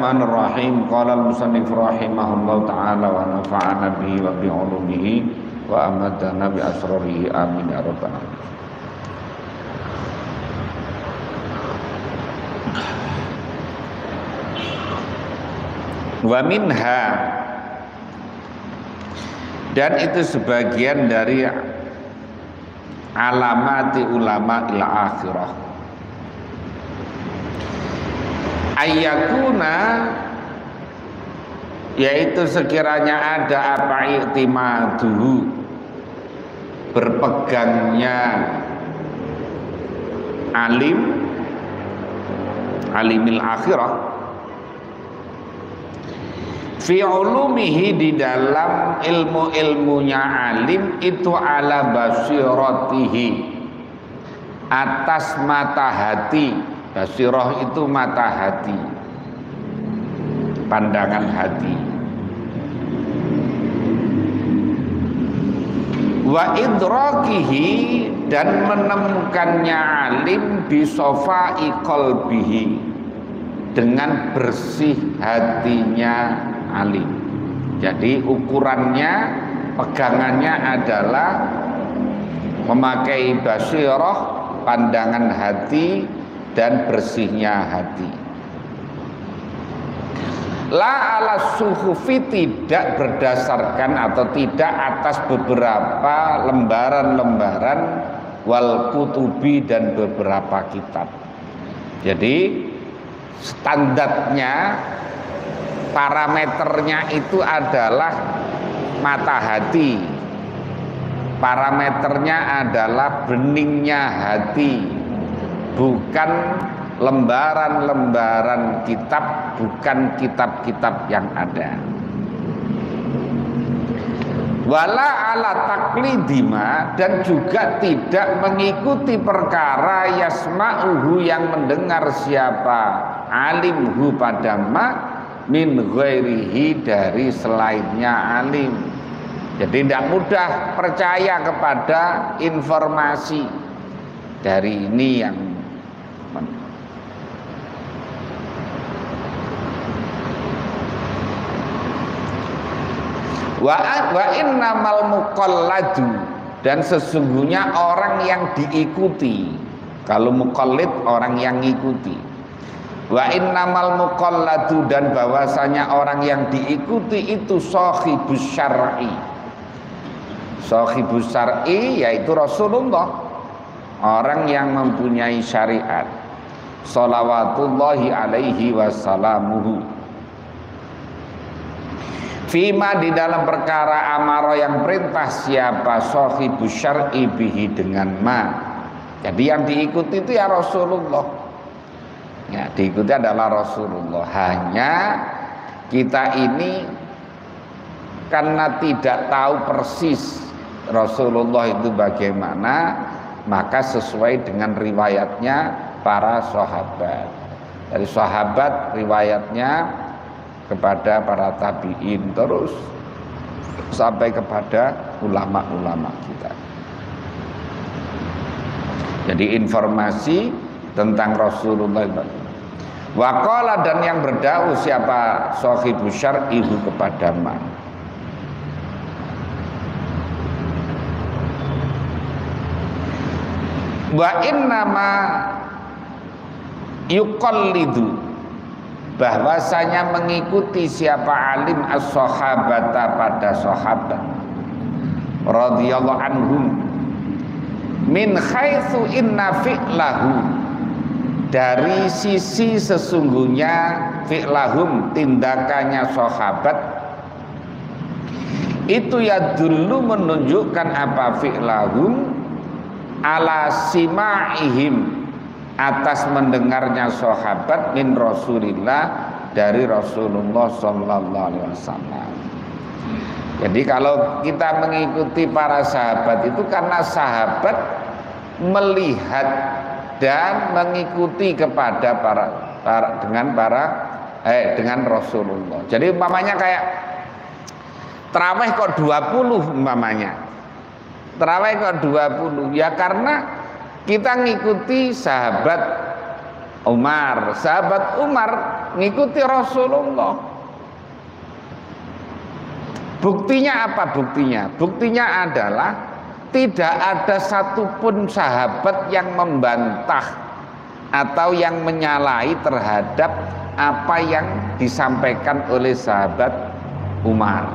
Bismillahirrahmanirrahim. Qala al-musannif rahimahullahu ta'ala wa nafa'ana bihi wa bi 'ulumihi wa amadana bi asrarihi amin ya rabbal alamin. Wa minha, dan itu sebagian dari alamati ulama il akhirah, ayyakuna, yaitu sekiranya ada apa i'timaduhu, berpegangnya alimil akhirah, fi ulumihi, di dalam ilmu-ilmunya alim itu, ala basiratihi, atas mata hati. Basirah itu mata hati, pandangan hati. Wa idrakihi, dan menemukannya alim, bisofai qalbihi, dengan bersih hatinya alim. Jadi ukurannya, pegangannya adalah memakai basirah, pandangan hati, dan bersihnya hati. La ala suhufi, tidak berdasarkan atau tidak atas beberapa lembaran-lembaran, wal kutubi, dan beberapa kitab. Jadi standarnya, parameternya itu adalah mata hati, parameternya adalah beningnya hati, bukan lembaran-lembaran kitab, bukan kitab-kitab yang ada. Wala ala taklidima, dan juga tidak mengikuti perkara yasma'uhu, yang mendengar siapa alimhu pada ma, min ghairihi, dari selainnya alim. Jadi tidak mudah percaya kepada informasi dari ini yang wa innamal muqalladu, dan sesungguhnya orang yang diikuti. Kalau muqallid, orang yang ngikuti. Wa innamal muqalladu, dan bahwasanya orang yang diikuti itu sahibus syar'i. Sahibus syar'i yaitu Rasulullah, orang yang mempunyai syariat, shalawatullahi alaihi wassalamuhu. Fima, di dalam perkara amaro, yang perintah siapa sahibus syar'i bihi, dengan ma. Jadi yang diikuti itu ya Rasulullah, ya diikuti adalah Rasulullah. Hanya kita ini karena tidak tahu persis Rasulullah itu bagaimana, maka sesuai dengan riwayatnya para sahabat. Dari sahabat riwayatnya kepada para tabi'in, terus sampai kepada ulama-ulama kita. Jadi informasi tentang Rasulullah. Waqala, dan yang berdauh siapa sahibus syar'ihu kepada man. Wa innama yuqallidu, bahwasanya mengikuti siapa alim as-sahabata, pada sahabat radhiyallahu anhum, min haitsu inna fi'lahu, dari sisi sesungguhnya fi'lahum, tindakannya sahabat itu ya dulu menunjukkan apa fi'lahum, ala sima'ihim, atas mendengarnya sahabat, min Rasulillah, dari Rasulullah sallallahu alaihi wasallam. Jadi kalau kita mengikuti para sahabat itu karena sahabat melihat dan mengikuti kepada dengan Rasulullah. Jadi umpamanya kayak tarawih kok 20 umpamanya. Tarawih kok 20, ya karena kita ngikuti sahabat Umar. Sahabat Umar ngikuti Rasulullah. Buktinya apa buktinya? Buktinya adalah tidak ada satupun sahabat yang membantah atau yang menyalahi terhadap apa yang disampaikan oleh sahabat Umar.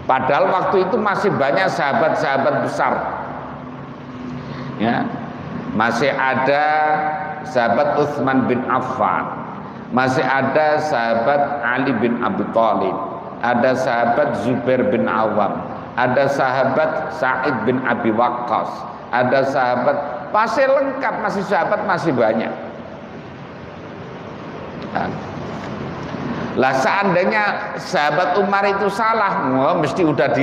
Padahal waktu itu masih banyak sahabat-sahabat besar. Ya, masih ada sahabat Utsman bin Affan, masih ada sahabat Ali bin Abi Thalib, ada sahabat Zubair bin Awam, ada sahabat Sa'id bin Abi Waqqas, ada sahabat, masih lengkap, masih sahabat masih banyak. Lah seandainya sahabat Umar itu salah, mesti udah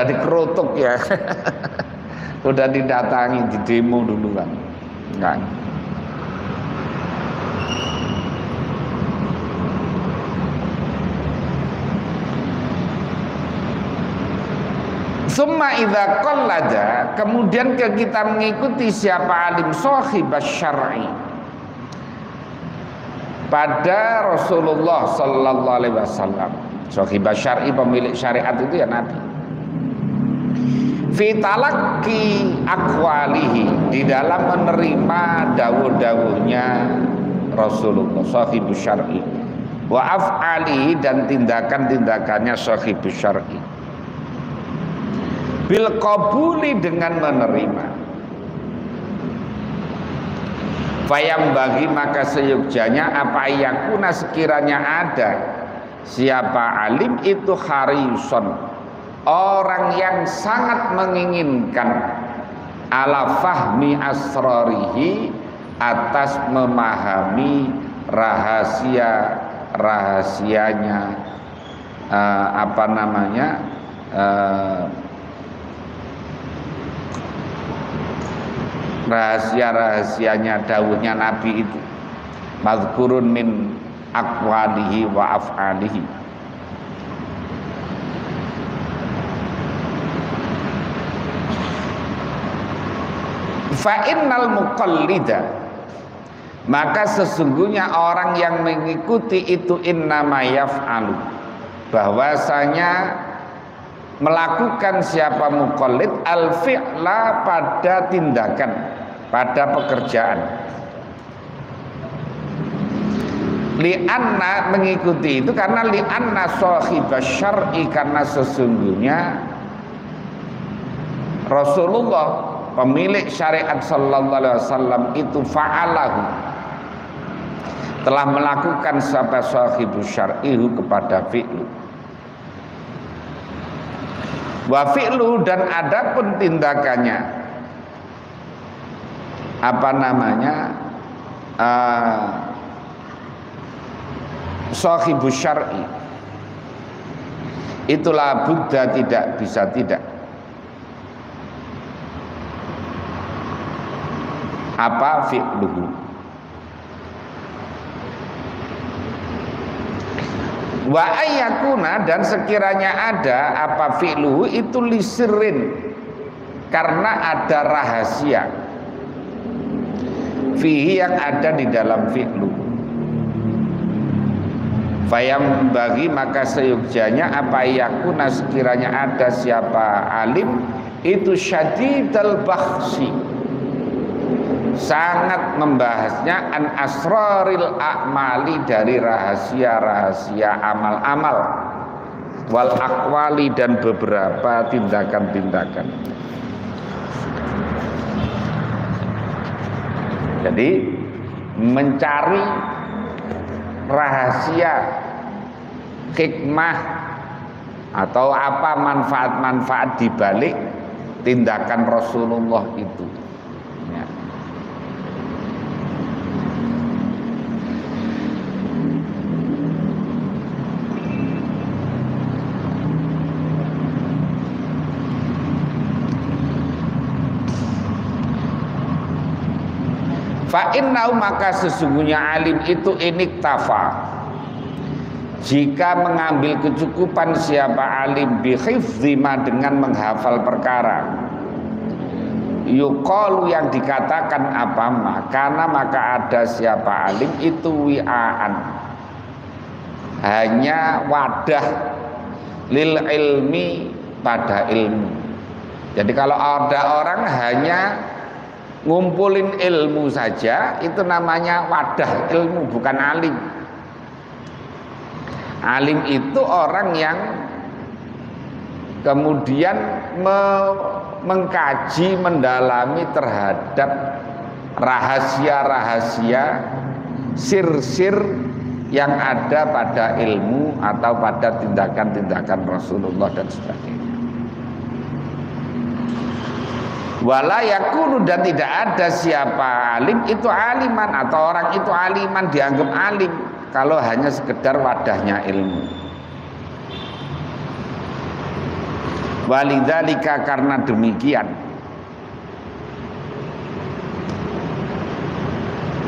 dikerutuk ya. Udah didatangi, di demo duluan. Enggak. Summa idza qallada, kemudian kita mengikuti siapa alim shahib syar'i pada Rasulullah sallallahu alaihi wasallam. Shahib syar'i, pemilik syariat itu ya Nabi. Fi talaqi aqwalihi, di dalam menerima dawuh-dawuhnya Rasulullah shahib syar'i, wa af'alihi, dan tindakan-tindakannya shahib syar'i. Bil qabuli, dengan menerima. Fayam bagi, maka seyogjanya apa yakuna, sekiranya ada siapa alim itu harisun, orang yang sangat menginginkan ala fahmi asrarihi, atas memahami rahasianya rahasia-rahasianya dawuhnya Nabi itu, mazkurun min aqwalihi wa af'alihi. Fa innal muqallida, maka sesungguhnya orang yang mengikuti itu innama yaf'alu, bahwasanya melakukan siapa muqallid al-fi'la, pada tindakan, pada pekerjaan. Li'anna, mengikuti itu karena li'anna shahibas syar'i, karena sesungguhnya Rasulullah pemilik syariat sallallahu alaihi wasallam itu fa'alahu, telah melakukan siapa shahibus syar'ihu, kepada fi'lu. Wa fi'lu, dan adapun tindakannya shahibus syar'i, itulah buddha, tidak bisa tidak fi'luhu. Wa ayyakuna, dan sekiranya ada fi'luhu itu lisirin, karena ada rahasia, fihi, yang ada di dalam fi'lu. Fayam bagi, maka seyogjanya yakuna, sekiranya ada siapa alim itu syadidal bakhsi, sangat membahasnya, an asraril a'mali, dari rahasia-rahasia amal-amal, wal aqwali, dan beberapa tindakan-tindakan. Jadi mencari rahasia, hikmah, atau apa manfaat-manfaat dibalik tindakan Rasulullah itu. Fa innahu, maka sesungguhnya alim itu iniktafa, jika mengambil kecukupan siapa alim, bihifdzi ma, dengan menghafal perkara, yuqalu yang dikatakan apa karena maka ada siapa alim itu wi'aan, hanya wadah lil ilmi pada ilmu. Jadi kalau ada orang hanya ngumpulin ilmu saja, itu namanya wadah ilmu, bukan alim. Alim itu orang yang kemudian mengkaji, mendalami terhadap rahasia-rahasia, sir-sir yang ada pada ilmu atau pada tindakan-tindakan Rasulullah dan sebagainya. Wala yakunu, dan tidak ada siapa alim itu aliman, atau orang itu aliman dianggap alim kalau hanya sekedar wadahnya ilmu. Walidzalika, karena demikian,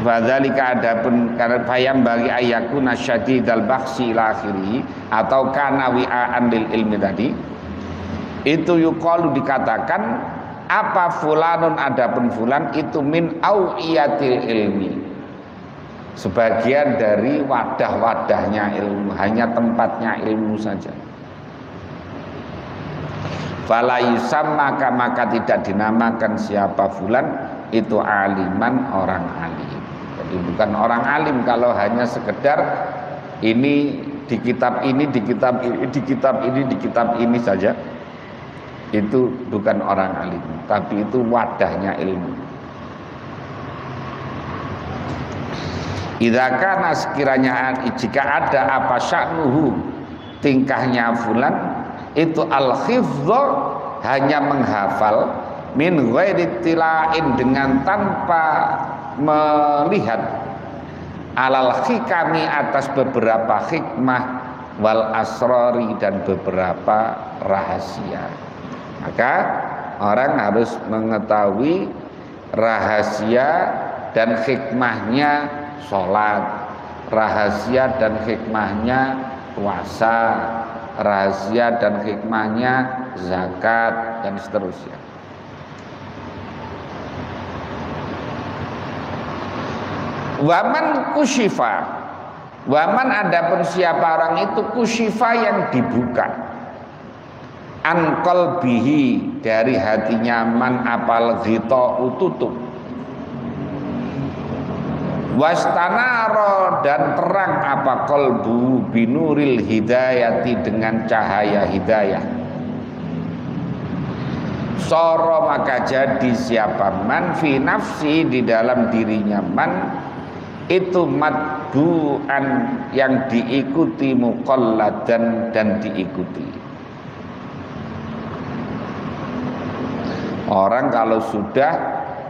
wadzalika adapun karena fayam bagi ayakuna syadidal bakhsi ila akhirih, atau kana wi'aan lil ilmi tadi, itu yuqalu dikatakan apa fulanun, adapun fulan itu min au'iyatil ilmi, sebagian dari wadah-wadahnya ilmu, hanya tempatnya ilmu saja. Fala yusamma, maka tidak dinamakan siapa fulan itu aliman, orang alim. Jadi bukan orang alim kalau hanya sekedar ini di kitab ini, di kitab ini, di kitab ini, di kitab ini saja. Itu bukan orang alim, tapi itu wadahnya ilmu. Idza kana, sekiranya jika ada apa sya'nuhu, tingkahnya fulan itu al-hifdz, hanya menghafal, min ghairi tila'in, dengan tanpa melihat, alal hikami, atas beberapa hikmah, wal asrori, dan beberapa rahasia. Maka orang harus mengetahui rahasia dan hikmahnya sholat, rahasia dan hikmahnya puasa, rahasia dan hikmahnya zakat, dan seterusnya. Waman kusyifa, waman adapun siapa orang itu kusyifa yang dibuka, an qalbihi, dari hatinya, man apal ghita'u, tutup, wastanaro, dan terang apa qalbu, binuril hidayati, dengan cahaya hidayah, soro, maka jadi siapa man fi nafsi, di dalam dirinya man itu matbu'an, yang diikuti, muqalladan, dan diikuti. Orang kalau sudah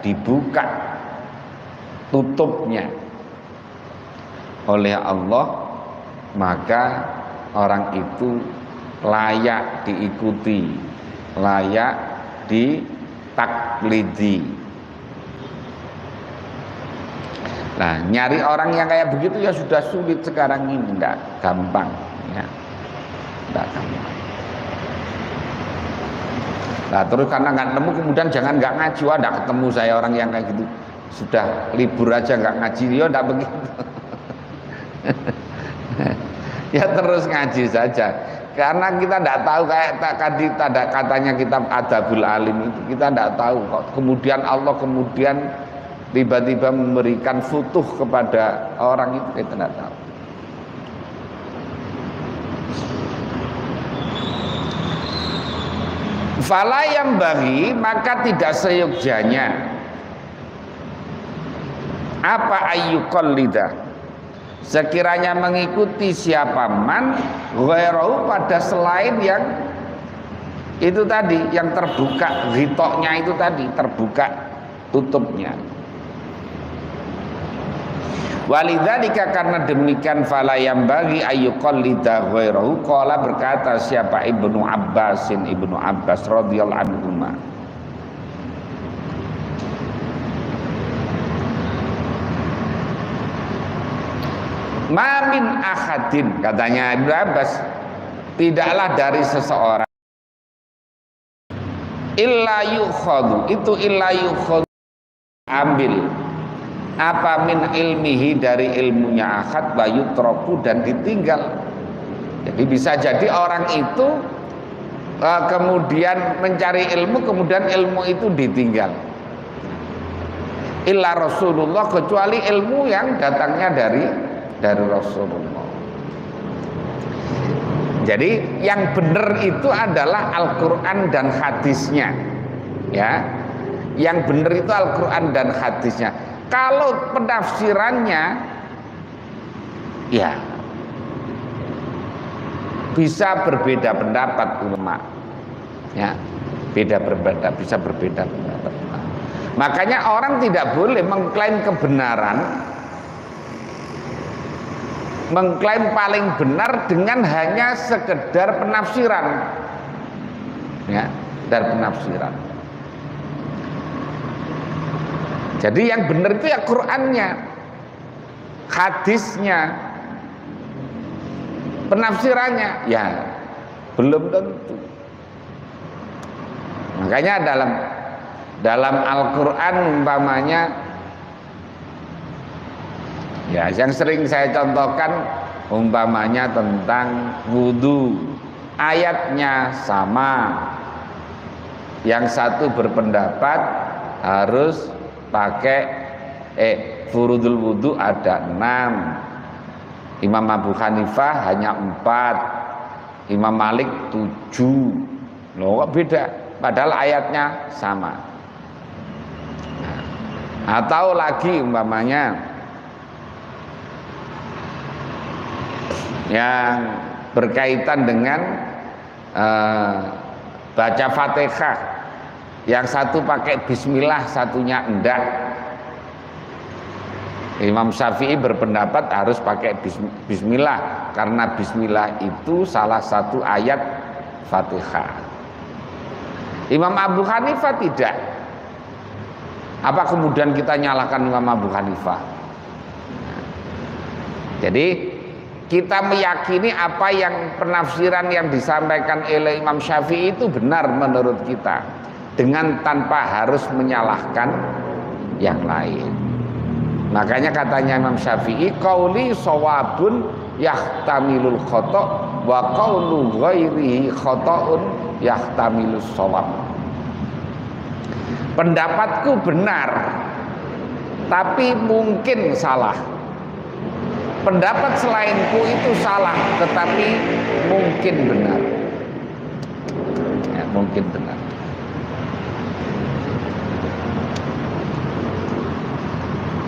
dibuka tutupnya oleh Allah, maka orang itu layak diikuti, layak ditaklidi. Nah, nyari orang yang kayak begitu ya sudah sulit sekarang ini, enggak gampang ya. Enggak gampang. Nah, terus karena nggak nemu, kemudian jangan nggak ngaji, wah nggak ketemu saya orang yang kayak gitu, sudah libur aja nggak ngaji, ya nggak begitu. Ya terus ngaji saja, karena kita nggak tahu, kayak tadi katanya kitab Adabul Alim itu, kita nggak tahu kok kemudian Allah kemudian tiba-tiba memberikan futuh kepada orang itu, kita nggak tahu. Fala yang bagi, maka tidak seyogjanya apa ayyuqallida, sekiranya mengikuti siapa man ghairahu, pada selain yang itu tadi, yang terbuka ghitoknya itu tadi, terbuka tutupnya. Walidzalika, karena demikian, fala yang bagi ayyuqallida ghairahu, qala, berkata siapa Ibnu Abbas radhiyallahu anhu, ma min ahadin, katanya Ibnu Abbas, tidaklah dari seseorang illa yukhadu, itu illa yukhadu ambil apa min ilmihi dari ilmunya ahad wa yutraku dan ditinggal. Jadi bisa jadi orang itu kemudian mencari ilmu, kemudian ilmu itu ditinggal. Illa Rasulullah, kecuali ilmu yang datangnya dari Rasulullah. Jadi yang benar itu adalah Al-Quran dan hadisnya, ya. Yang benar itu Al-Quran dan hadisnya. Kalau penafsirannya, ya bisa berbeda pendapat ulama, ya, bisa berbeda pendapat. Makanya orang tidak boleh mengklaim kebenaran, mengklaim paling benar dengan hanya sekedar penafsiran, ya, dari penafsiran. Jadi yang benar itu ya Qur'annya, hadisnya, penafsirannya, ya belum tentu. Makanya dalam Al-Quran umpamanya, ya yang sering saya contohkan umpamanya tentang wudhu, ayatnya sama, yang satu berpendapat harus pakai furudul wudhu ada 6, Imam Abu Hanifah hanya 4, Imam Malik 7. Loh kok beda padahal ayatnya sama. Atau lagi umpamanya yang berkaitan dengan baca Fatihah, yang satu pakai bismillah, satunya enggak. Imam Syafi'i berpendapat harus pakai bismillah karena bismillah itu salah satu ayat Fatihah. Imam Abu Hanifah tidak. Apa kemudian kita nyalakan Imam Abu Hanifah? Jadi kita meyakini apa yang penafsiran yang disampaikan oleh Imam Syafi'i itu benar menurut kita, dengan tanpa harus menyalahkan yang lain. Makanya katanya Imam Syafi'i, qauli shawabun yahtamilul khata' wa qaulu ghairihi khata'un yahtamilus shawab. Pendapatku benar, tapi mungkin salah. Pendapat selainku itu salah, tetapi mungkin benar. Ya, mungkin benar.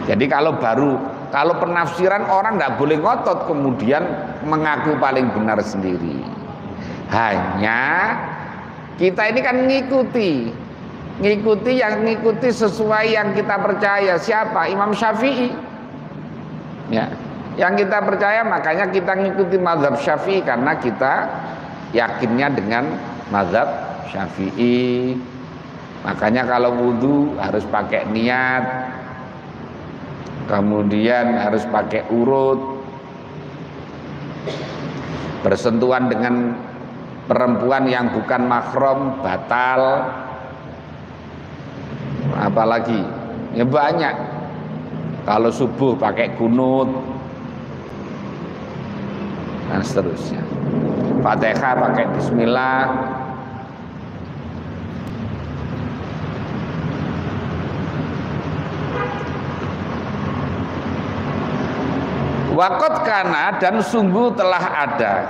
Jadi kalau penafsiran orang tidak boleh ngotot kemudian mengaku paling benar sendiri. Hanya kita ini kan ngikuti sesuai yang kita percaya. Siapa? Imam Syafi'i. Ya, yang kita percaya, makanya kita ngikuti mazhab Syafi'i karena kita yakinnya dengan mazhab Syafi'i. Makanya kalau wudhu harus pakai niat, kemudian harus pakai urut, bersentuhan dengan perempuan yang bukan mahram batal, apalagi ya banyak. Kalau subuh pakai kunut dan seterusnya. Fatihah pakai bismillah. Waqad kana, dan sungguh telah ada,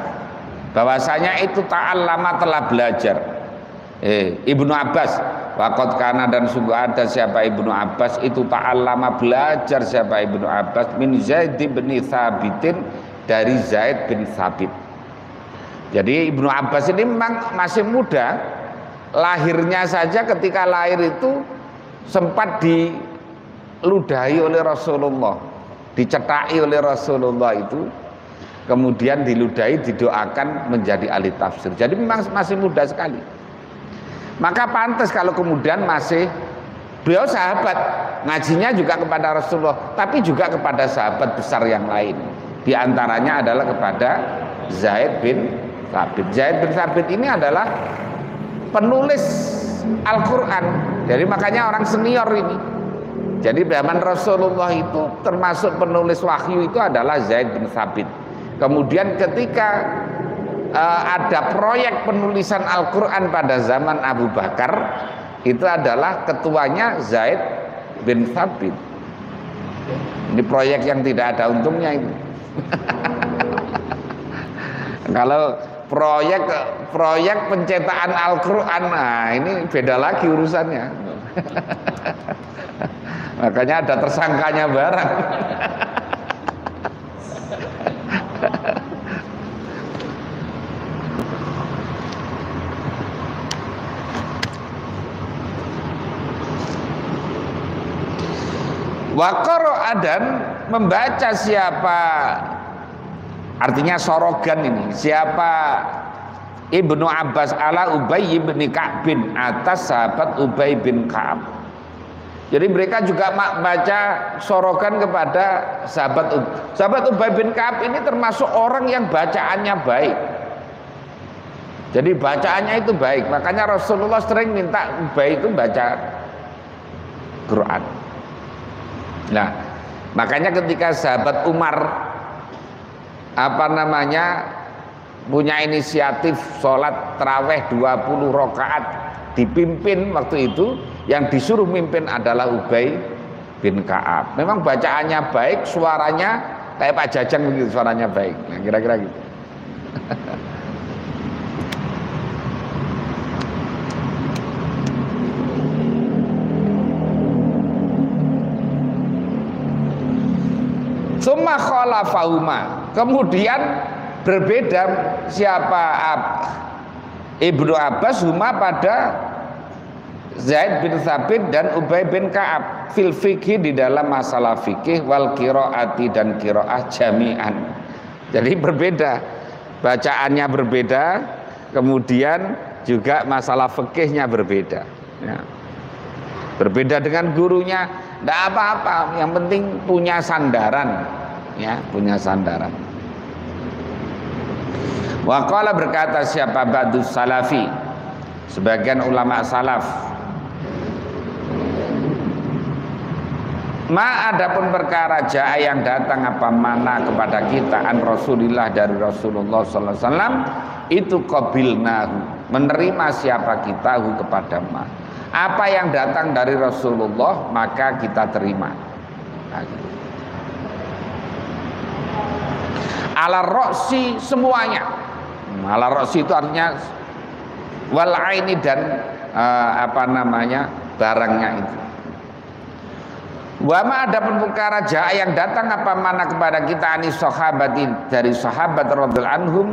bahwasanya itu ta'allama telah belajar. Ibnu Abbas, waqad kana, dan sungguh ada siapa Ibnu Abbas itu ta'allama belajar siapa Ibnu Abbas min Zaid bin Thabitin, dari Zaid bin Thabit. Jadi Ibnu Abbas ini memang masih muda, lahirnya saja ketika lahir itu sempat diludahi oleh Rasulullah, dicetaki oleh Rasulullah itu, kemudian diludahi, didoakan menjadi ahli tafsir. Jadi memang masih muda sekali. Maka pantas kalau kemudian masih, beliau sahabat, ngajinya juga kepada Rasulullah, tapi juga kepada sahabat besar yang lain. Di antaranya adalah kepada Zaid bin Thabit. Zaid bin Thabit ini adalah penulis Al-Quran. Jadi makanya orang senior ini. Jadi zaman Rasulullah itu termasuk penulis wahyu itu adalah Zaid bin Thabit. Kemudian ketika ada proyek penulisan Al-Quran pada zaman Abu Bakar, itu adalah ketuanya Zaid bin Thabit. Ini proyek yang tidak ada untungnya itu. Kalau proyek pencetakan Al-Quran, nah ini beda lagi urusannya. Makanya ada tersangkanya barang. Waqara dan membaca siapa, artinya sorogan ini, siapa Ibnu Abbas ala Ubay bin Ka'bin, atas sahabat Ubay bin Ka'ab. Jadi mereka juga baca sorogan kepada sahabat Ubay bin Ka'ab ini termasuk orang yang bacaannya baik. Jadi bacaannya itu baik, makanya Rasulullah sering minta Ubay itu baca Quran. Nah, makanya ketika sahabat Umar punya inisiatif sholat taraweh 20 rakaat dipimpin waktu itu, yang disuruh mimpin adalah Ubay bin Ka'ab. Memang bacaannya baik, suaranya kayak Pak Jajang begitu, suaranya baik. Nah, kira-kira gitu. Summa khalafahuma, kemudian berbeda siapa Ibnu Abbas huma pada Zaid bin Thabit dan Ubay bin Ka'ab fil fikih, di dalam masalah fikih, wal qiraati dan qiraah jami'an. Jadi berbeda, bacaannya berbeda, kemudian juga masalah fikihnya berbeda ya. Berbeda dengan gurunya, tidak apa-apa, yang penting punya sandaran ya, punya sandaran. Wa qala, berkata siapa ba'dus salafi, sebagian ulama salaf, ma adapun perkara jaa yang datang apa mana kepada kita an Rasulillah, dari Rasulullah sallallahu alaihi wasallam, itu qabilnahu, menerima siapa kita kepada ma, apa yang datang dari Rasulullah maka kita terima. Ala roksi, semuanya. Ala roksi itu artinya wal aini, dan barangnya itu. Wa ma adapun perkara jaa yang datang apa mana kepada kita anis sahabatin, dari sahabat radhiyallahu anhum,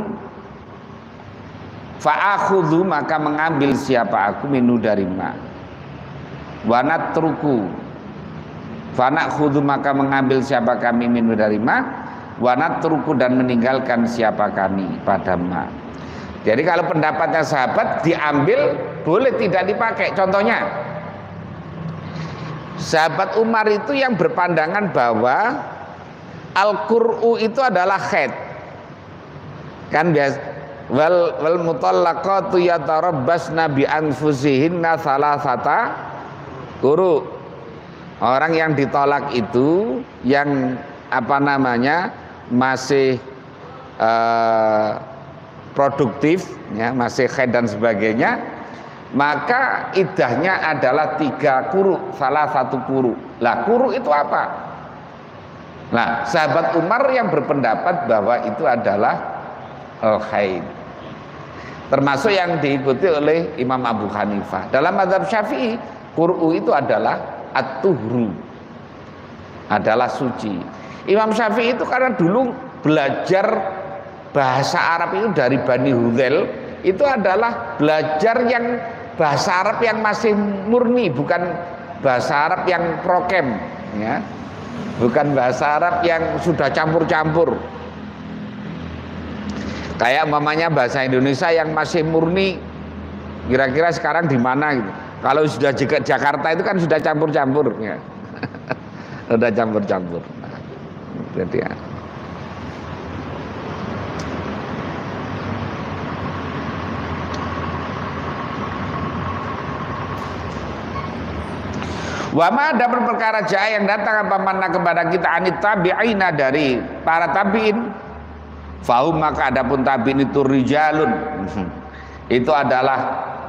fa akhudhu, maka mengambil siapa aku minu dari ma, wa natruku, fa nakhudhu, maka mengambil siapa kami minu dari ma, wa natruku, dan meninggalkan siapa kami pada ma. Jadi kalau pendapatnya sahabat diambil, boleh tidak dipakai. Contohnya sahabat Umar itu yang berpandangan bahwa Al-Qur'u itu adalah khaid. Kan biasa, wal mutallaqatu yatarabbasna bi anfusihinna salasata quru. Orang yang ditolak itu yang masih produktif ya, masih haid dan sebagainya, maka iddahnya adalah 3 quru, salah satu quru. Lah quru itu apa? Nah, sahabat Umar yang berpendapat bahwa itu adalah al-haid, termasuk yang diikuti oleh Imam Abu Hanifah. Dalam mazhab Syafi'i, quru itu adalah at-tuhru, adalah suci. Imam Syafi'i itu karena dulu belajar bahasa Arab itu dari Bani Hudzail, itu adalah belajar yang bahasa Arab yang masih murni, bukan bahasa Arab yang prokem ya, bukan bahasa Arab yang sudah campur-campur. Kayak umpamanya bahasa Indonesia yang masih murni, kira-kira sekarang di mana gitu. Kalau sudah Jakarta itu kan sudah campur-campur ya. Sudah campur-campur. Nah, jadi ya. Wa ma ada perkara jaa yang datang apa mana kepada kita anit tabi'ina dari para tabi'in. Fahum maka adapun tabi'in itu rijalun. Itu adalah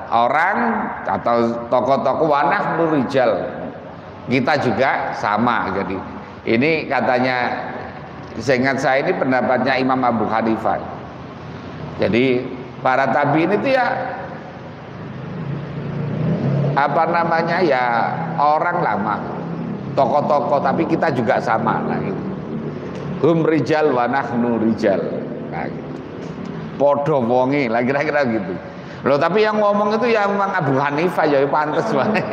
orang atau tokoh-tokoh wanah rijal. Kita juga sama. Jadi ini katanya, seingat saya ini pendapatnya Imam Abu Hanifah. Jadi para tabi'in itu ya apa namanya ya orang lama, tokoh-tokoh, tapi kita juga sama lah gitu. Hum rijal wa nahnu rijal. Nah, gitu. Podo wonge lah kira-kira gitu. Loh tapi yang ngomong itu ya Imam Abu Hanifah ya pantes banget.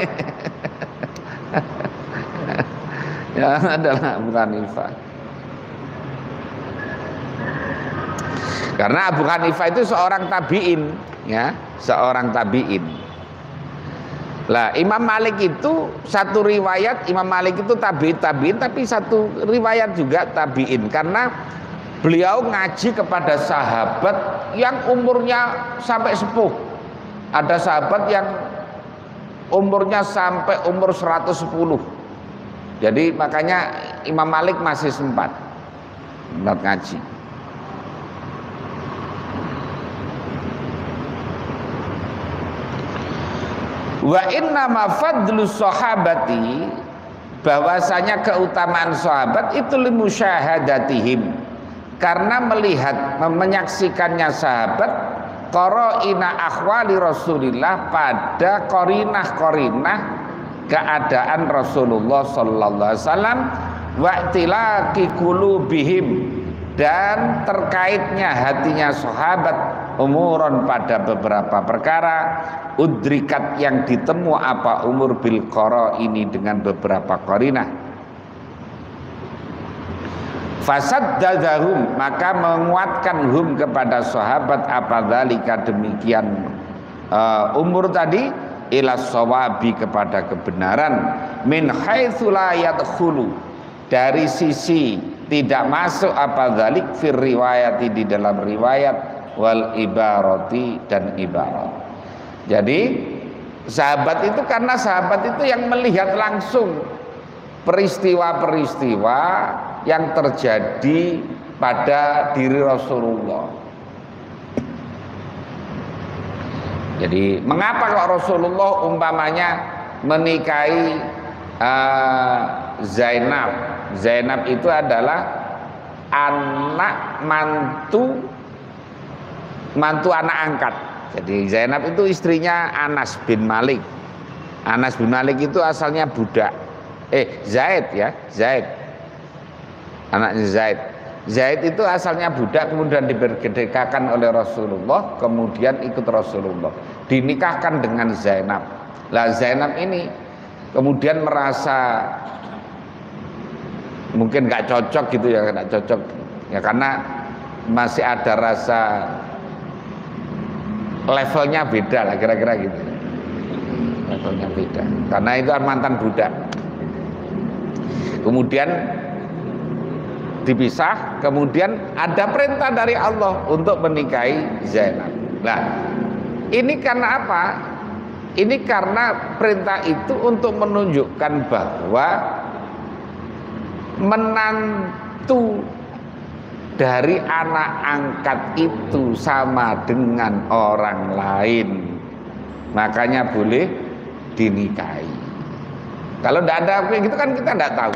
Ya adalah Abu Hanifah. Karena Abu Hanifah itu seorang tabi'in, ya, seorang tabi'in. Lah Imam Malik itu satu riwayat, Imam Malik itu tabi'in tapi satu riwayat juga tabi'in karena beliau ngaji kepada sahabat yang umurnya sampai sepuh. Ada sahabat yang umurnya sampai umur 110. Jadi makanya Imam Malik masih sempat ngaji. Wa inna ma fadlu sahabati, bahwasanya keutamaan sahabat itu limusyahadatihim, karena melihat menyaksikannya sahabat qara'ina akhwali Rasulillah, pada qarinah-qarinah keadaan Rasulullah sallallahu alaihi wasallam, wa tilaqi qulubihim, dan terkaitnya hatinya sahabat umuron pada beberapa perkara udrikat yang ditemu apa umur bil qara ini dengan beberapa qarinah. Fasaddadahum, maka menguatkan hum kepada sahabat apa dzalika demikian umur tadi ila shawabi kepada kebenaran min haitsu la yadkhulu, dari sisi tidak masuk apa dzalik fir riwayati di dalam riwayat wal ibarati dan ibarat. Jadi sahabat itu karena sahabat itu yang melihat langsung peristiwa-peristiwa yang terjadi pada diri Rasulullah. Jadi mengapa kok Rasulullah umpamanya menikahi Zainab? Zainab itu adalah anak mantu anak angkat. Jadi Zainab itu istrinya Anas bin Malik. Anas bin Malik itu asalnya budak. Zaid ya, Zaid. Anaknya Zaid. Zaid itu asalnya budak, kemudian diberdekakan oleh Rasulullah, kemudian ikut Rasulullah, dinikahkan dengan Zainab. Lah Zainab ini kemudian merasa mungkin nggak cocok gitu ya, nggak cocok ya, karena masih ada rasa levelnya beda lah kira-kira gitu. Levelnya beda, karena itu mantan budak. Kemudian dipisah, kemudian ada perintah dari Allah untuk menikahi Zainab. Nah, ini karena apa? Ini karena perintah itu untuk menunjukkan bahwa menantu dari anak angkat itu sama dengan orang lain, makanya boleh dinikahi. Kalau tidak ada kayak gitu kan kita tidak tahu.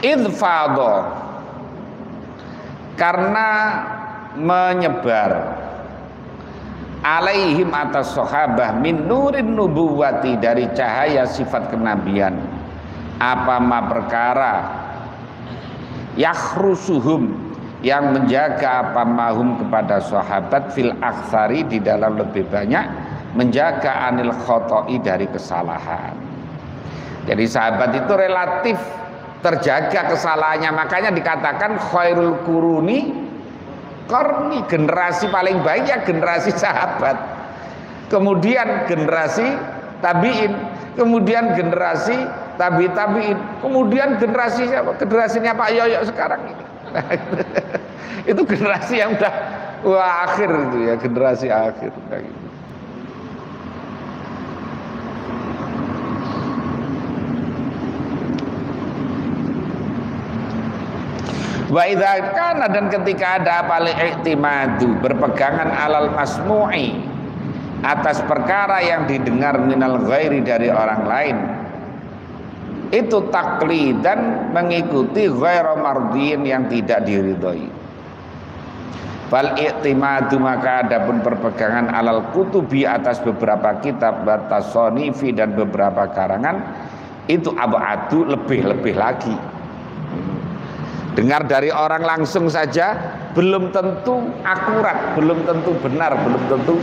Idfadho, karena menyebar alaihim atas sahabah min nurin nubuwati, dari cahaya sifat kenabian, apa ma perkara yakhrusuhum, yang menjaga apa mahum kepada sahabat fil aktsari, di dalam lebih banyak menjaga anil khoto'i, dari kesalahan. Jadi sahabat itu relatif terjaga kesalahannya. Makanya dikatakan khairul quruni qarni, generasi paling baik ya generasi sahabat, kemudian generasi tabiin, kemudian generasi tabiin, kemudian generasi siapa? Generasinya Pak Yoyo sekarang ini. Itu generasi yang udah akhir itu ya, generasi akhir kayak gitu. Wa idza kana, dan ketika ada apa i'timadu, berpegangan alal masmu'i, atas perkara yang didengar minal ghairi, dari orang lain, itu taklidan, mengikuti ghairu mardin, yang tidak diridhoi. Fal i'timadu, maka adapun berpegangan alal kutubi, atas beberapa kitab, batasonifi, dan beberapa karangan, itu abadu, lebih-lebih lagi. Dengar dari orang langsung saja belum tentu akurat, belum tentu benar, belum tentu,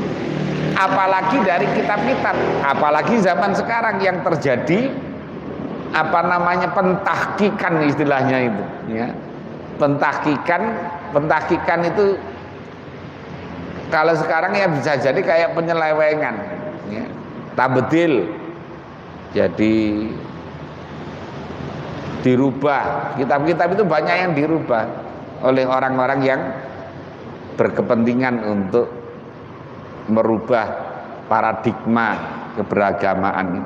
apalagi dari kitab-kitab, apalagi zaman sekarang yang terjadi apa namanya pentahkikan, istilahnya itu ya. Pentahkikan itu kalau sekarang ya bisa jadi kayak penyelewengan ya. Tabdil, jadi dirubah, kitab-kitab itu banyak yang dirubah oleh orang-orang yang berkepentingan untuk merubah paradigma keberagamaan.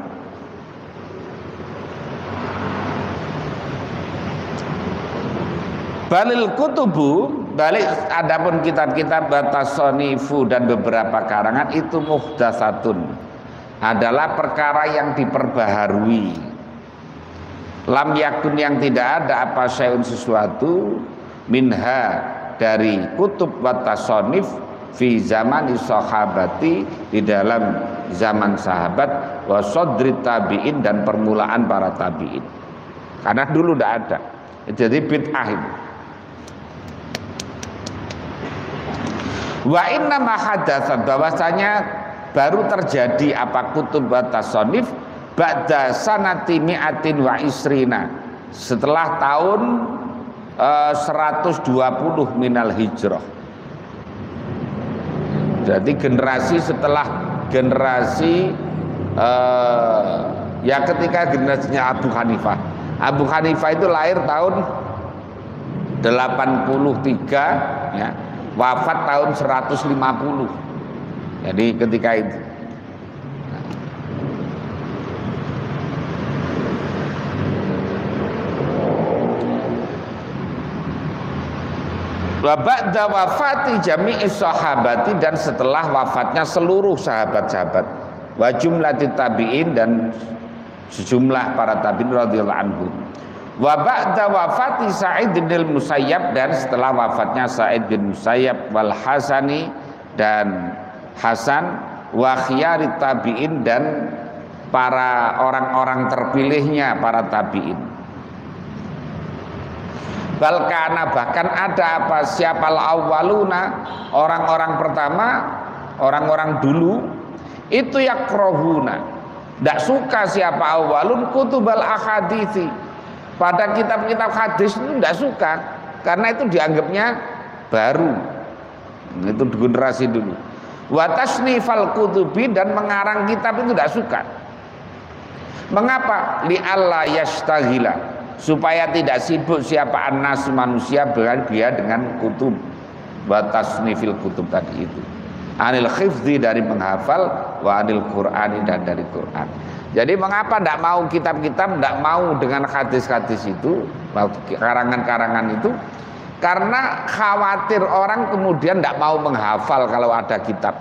Balil kutubu, balik adapun kitab-kitab batasonifu dan beberapa karangan, itu muhdatsatun, adalah perkara yang diperbaharui. Lam yakun, yang tidak ada apa syai'un, sesuatu, minha, dari kutub wa tasonif, fi zamani sahabati, di dalam zaman sahabat, wa sodri tabi'in, dan permulaan para tabi'in. Karena dulu tidak ada, jadi bid'ah itu. Wa inna ma hadatsan, bahwasanya baru terjadi apa kutub wa tasonif ba'da sanati mi'atin wa isrina, setelah tahun 120 minal hijrah. Jadi generasi setelah generasi ya ketika generasinya Abu Hanifah. Abu Hanifah itu lahir tahun 83 ya, wafat tahun 150. Jadi ketika itu wa ba'da wafati jami'i sahabati, dan setelah wafatnya seluruh sahabat-sahabat, wa jumlati tabi'in, dan sejumlah para tabi'in radhiyallahu anhu, wa ba'da wafati Sa'id bin Musayyab, dan setelah wafatnya Sa'id bin Musayyab, wal Hasani, dan Hasan, wa khiyari tabi'in, dan para orang-orang terpilihnya para tabi'in. Balkana, bahkan ada apa, siapal awwaluna, orang-orang pertama, orang-orang dulu, itu yakrohuna, tidak suka siapa awwalun kutubal ahadithi, pada kitab-kitab hadis itu tidak suka, karena itu dianggapnya baru, itu generasi dulu. Wa tasnifal kutubi, dan mengarang kitab itu tidak suka. Mengapa? Li alla yastaghila, supaya tidak sibuk siapa annas, manusia, dia dengan kutub, batas nifil kutub tadi itu, anil khifzi, dari menghafal, wa anil qur'ani, dan dari Quran. Jadi mengapa tidak mau kitab-kitab, tidak mau dengan hadis-hadis itu, karangan-karangan itu? Karena khawatir orang kemudian tidak mau menghafal kalau ada kitab,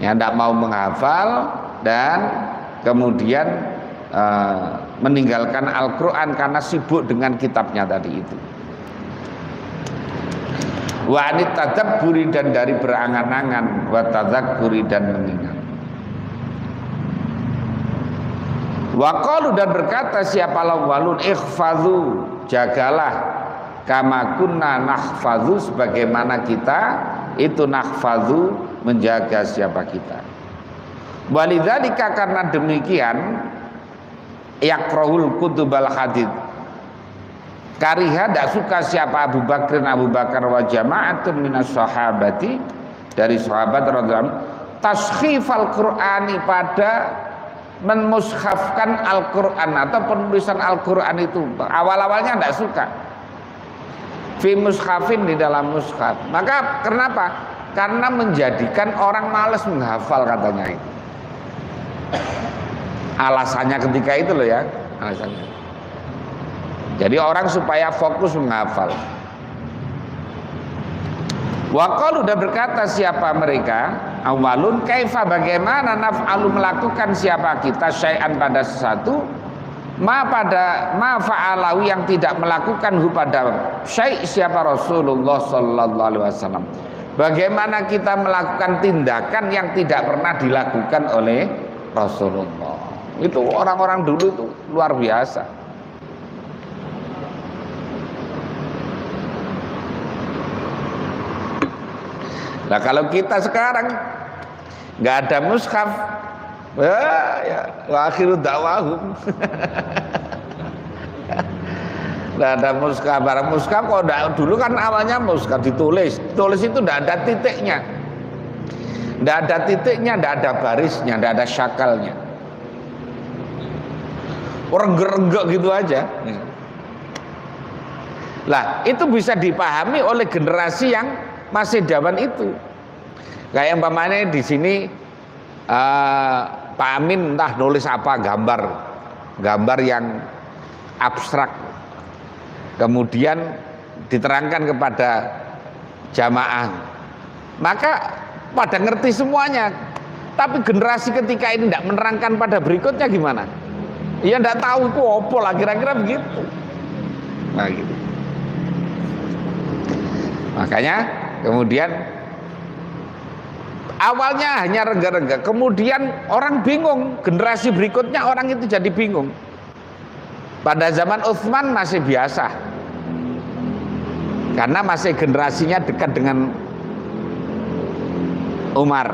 ya tidak mau menghafal, dan kemudian meninggalkan Al-Quran karena sibuk dengan kitabnya tadi itu. Wa anit tadabburi, dan dari berangan-angan, wa tadzakkuri, dan mengingat. Wa qalu, dan berkata siapa lawalun, ikhfadhu, jagalah, kama kunna nahfadhu, sebagaimana kita itu nahfadhu, menjaga siapa kita. Walidzalika, karena demikian, yakrahul kutubal hadith, Kariha, tidak suka siapa Abu Bakar wa jama'atun minas sahabati, dari sahabat radhiyallahu taskhifal Qur'ani, pada memushafkan Al-Quran atau penulisan Al-Quran itu awal-awalnya tidak suka. Fi mushafin, di dalam mushaf. Maka kenapa? Karena menjadikan orang malas menghafal, katanya itu. Alasannya ketika itu loh ya, alasannya. Jadi orang supaya fokus menghafal. Waqalu, udah berkata siapa mereka, awalun kaifa, bagaimana naf'alu, melakukan siapa kita, syai'an, pada sesuatu, ma fa'alahu, yang tidak melakukan hu pada syai' siapa Rasulullah sallallahu alaihi wasallam. Bagaimana kita melakukan tindakan yang tidak pernah dilakukan oleh Rasulullah. Itu orang-orang dulu itu luar biasa. Nah kalau kita sekarang nggak ada mushaf, ya wa akhiru da'wahum. Nggak ada mushaf, barang mushaf kok dulu kan awalnya mushaf ditulis itu nggak ada titiknya, nggak ada barisnya, nggak ada syakalnya, renggek gitu aja. Lah itu bisa dipahami oleh generasi yang masih zaman itu. Kayak umpamanya di sini Pak Amin entah nulis apa, gambar yang abstrak, kemudian diterangkan kepada jamaah, maka pada ngerti semuanya. Tapi generasi ketika ini tidak menerangkan pada berikutnya gimana? Ya tidak tahu itu apa lah, kira-kira begitu. Nah gitu. Makanya kemudian awalnya hanya rengga-rengga, kemudian orang bingung, generasi berikutnya orang itu jadi bingung. Pada zaman Utsman masih biasa, karena masih generasinya dekat dengan Umar.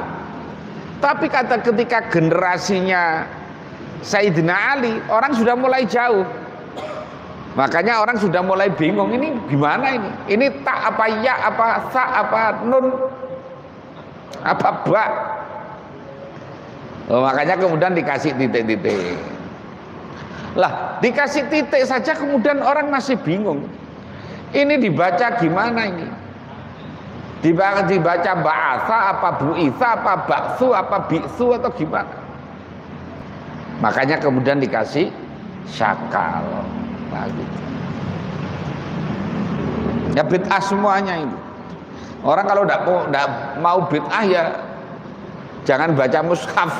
Tapi ketika generasinya Sayyidina Ali, orang sudah mulai jauh. Makanya orang sudah mulai bingung, ini gimana ini? Ini tak apa ya, apa sa, apa nun, apa ba. Oh, makanya kemudian dikasih titik-titik. Lah, dikasih titik saja kemudian orang masih bingung. Ini dibaca gimana ini? Dibaca ba'asa, apa bu'itha, apa ba'su, apa bi'su, atau gimana? Makanya kemudian dikasih syakal. Nah, gitu. Ya bid'ah semuanya itu. Orang kalau tidak mau bid'ah ya jangan baca mushaf.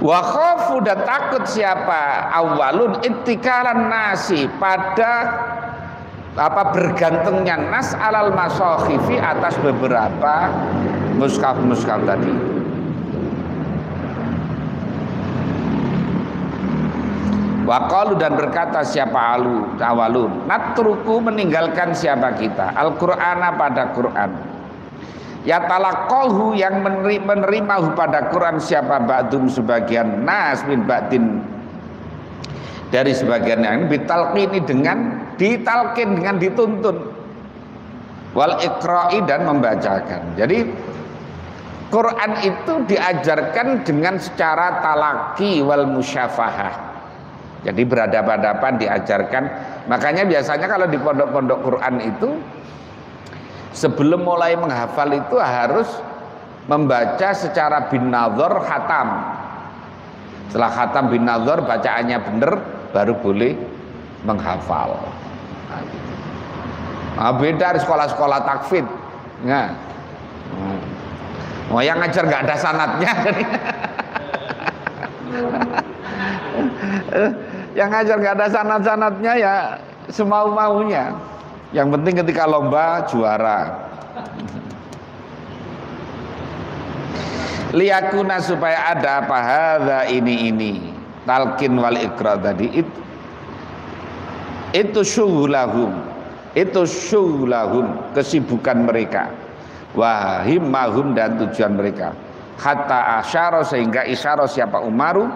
Wa khafu, dan takut siapa awalun ittikalan nasi, pada bergantungnya nas alal masakhifi, atas beberapa mushaf tadi. Wa qalu, dan berkata siapa awalun natruku, meninggalkan siapa kita Al-Qur'ana, pada Quran. Ya talaqahu, yang menerimahu pada Quran siapa ba'dum, sebagian nas min ba'din, dari sebagian yang bitalqini, dengan ditalqin, dengan dituntun, wal iqra'i, dan membacakan. Jadi Quran itu diajarkan dengan secara talaqi wal musyafahah. Jadi berhadapan-hadapan diajarkan. Makanya biasanya kalau di pondok-pondok Quran itu sebelum mulai menghafal itu harus membaca secara bin nazar khatam. Setelah khatam bin nazar, bacaannya benar, baru boleh menghafal. Nah, beda di sekolah-sekolah takfid. Nah, oh, yang ngajar nggak ada sanadnya. Yang ngajar nggak ada sanad-sanadnya ya semau-maunya. Yang penting ketika lomba juara. Liyakuna, supaya ada apa hadza, ini talqin wal iqra tadi itu syughlahum, itu syughlahum, kesibukan mereka, wa himmahum, dan tujuan mereka. Hatta asyara, sehingga isyara siapa Umaru,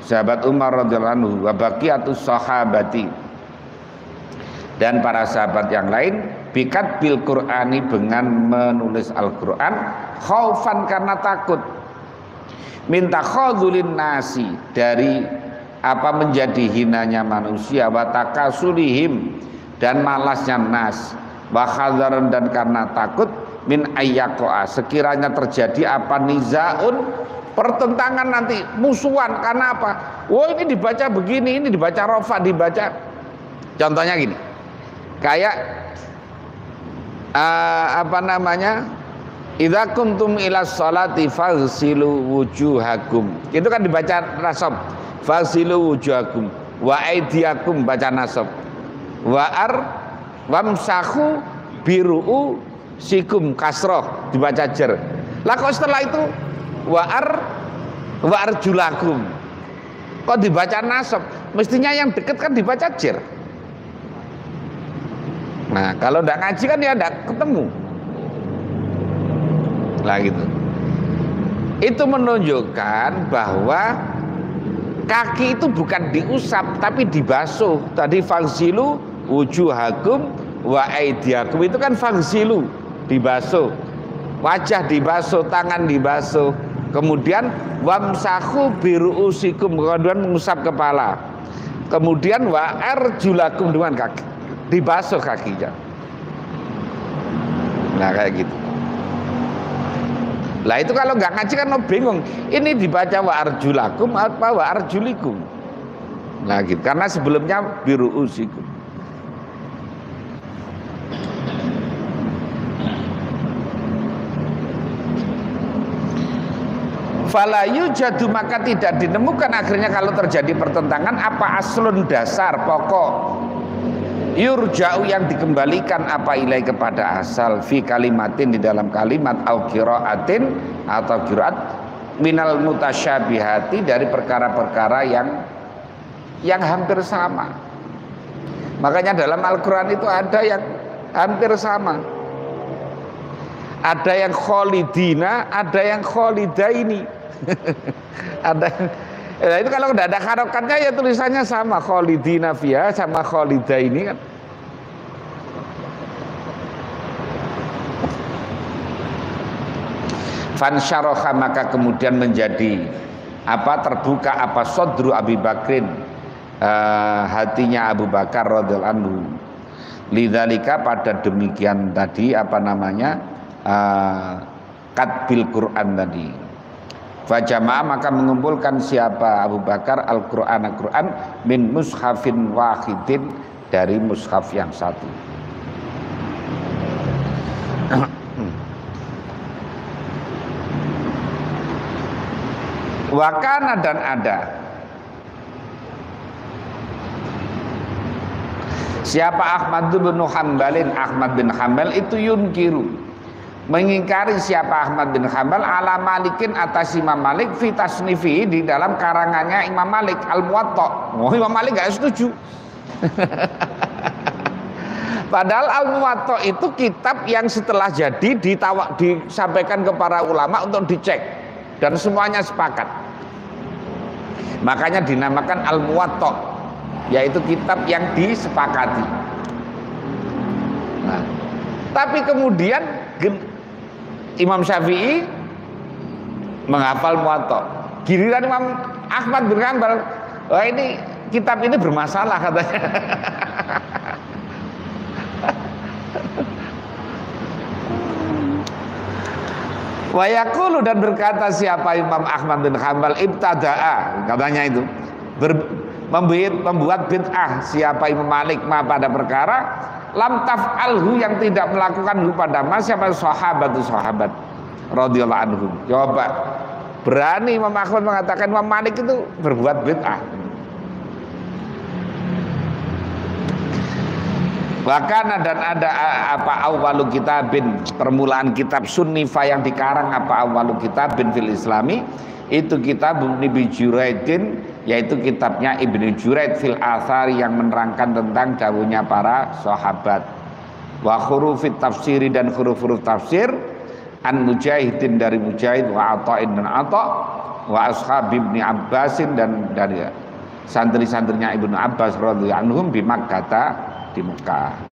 sahabat Umar radhiyallahu anhu, wa baqiyatus sahabati, dan para sahabat yang lain, bikat bil Qur'ani, dengan menulis Al-Qur'an, khaufan, karena takut, minta khadzulin nasi, dari menjadi hinanya manusia, wa takasulihim, dan malasnya nas, wa khadzaran, dan karena takut, min ayyaqa'a, sekiranya terjadi nizaun, pertentangan nanti, musuhan, karena apa? Wah, ini dibaca begini, ini dibaca rofa, dibaca. Contohnya gini, kayak idza kuntum ila sholati faghsilu wujuhakum, itu kan dibaca nasab, faghsilu wujuhakum, wa aydiyakum baca nasab, wamsahu biru'u sikum kasroh dibaca jer. Lah kok setelah itu wa arjulakum kok dibaca nasab? Mestinya yang deket kan dibaca jer. Nah, kalau enggak ngaji kan ya enggak ketemu. Lah gitu. Itu menunjukkan bahwa kaki itu bukan diusap tapi dibasuh. Tadi fagsilu wujuhakum wa aidiakum, itu kan fagsilu, dibasuh. Wajah dibasuh, tangan dibasuh. Kemudian wamsahu biruusikum, kemudian mengusap kepala. Kemudian wa arjulakum, dengan kaki, dibasuh kakinya. Nah, kayak gitu. Lah itu kalau nggak ngaji kan bingung. Ini dibaca wa arjulakum apa wa arjulikum. Nah gitu. Karena sebelumnya biruusikum. Fala yujadu, maka tidak ditemukan akhirnya kalau terjadi pertentangan apa aslun, dasar pokok, yurja'u, yang dikembalikan ilai, kepada asal, fi kalimatin, di dalam kalimat, au qiraatin, atau qiraat, minal mutasyabihati, dari perkara-perkara yang hampir sama. Makanya dalam Al-Qur'an itu ada yang hampir sama. Ada yang kholidina, ada yang kholidaini. Ada ya, itu kalau tidak ada harokatnya ya tulisannya sama, kholidina fiha sama kholidaini kan. Fansyaroha, maka kemudian menjadi terbuka sodru Abi Bakrin, hatinya Abu Bakar radhiyallahu anhu, lidzalika, pada demikian tadi katbil Quran tadi. Fajama'a, maka mengumpulkan siapa Abu Bakar Al-Quran min mushafin wahidin, dari mushaf yang satu. Wakana, dan ada siapa Ahmad bin Hanbalin, Ahmad bin Hanbal itu yunkiru, mengingkari siapa Ahmad bin Hanbal ala Malikin, atas Imam Malik, fi tasnifi, di dalam karangannya Imam Malik Al-Muwatta. Imam Malik gak setuju. Padahal Al-Muwatta itu kitab yang setelah jadi disampaikan ke para ulama untuk dicek, dan semuanya sepakat. Makanya dinamakan Al-Muwatta, yaitu kitab yang disepakati. Nah, tapi kemudian Imam Syafi'i menghafal Muwatta. Giliran Imam Ahmad bin Hanbal, wah ini kitab ini bermasalah katanya. Wa yaqulu, dan berkata siapa Imam Ahmad bin Hanbal, ibtada'a, katanya itu membuat bid'ah siapa Imam Malik pada perkara lam taf'alhu, yang tidak melakukan pada siapa sahabat radhiyallahu anhum. Coba berani Imam Ahmad mengatakan Imam Malik itu berbuat bid'ah. Bahkan dan ada awwalu kitabin, permulaan kitab sunnifa yang dikarang awwalu kitabin fil islami, itu kitab Ibnu Juraidin yaitu kitabnya Ibnu Juraid fil Athar yang menerangkan tentang dawuhnya para sahabat. Wa hurufit tafsiri dan huruf-huruf tafsir an Mujahidin dari Mujahid wa Atha'in dan Atha' wa ashab Ibnu Abbasin dan dari santri-santrinya Ibnu Abbas radhiyallahu anhum di Makkah di Mekah.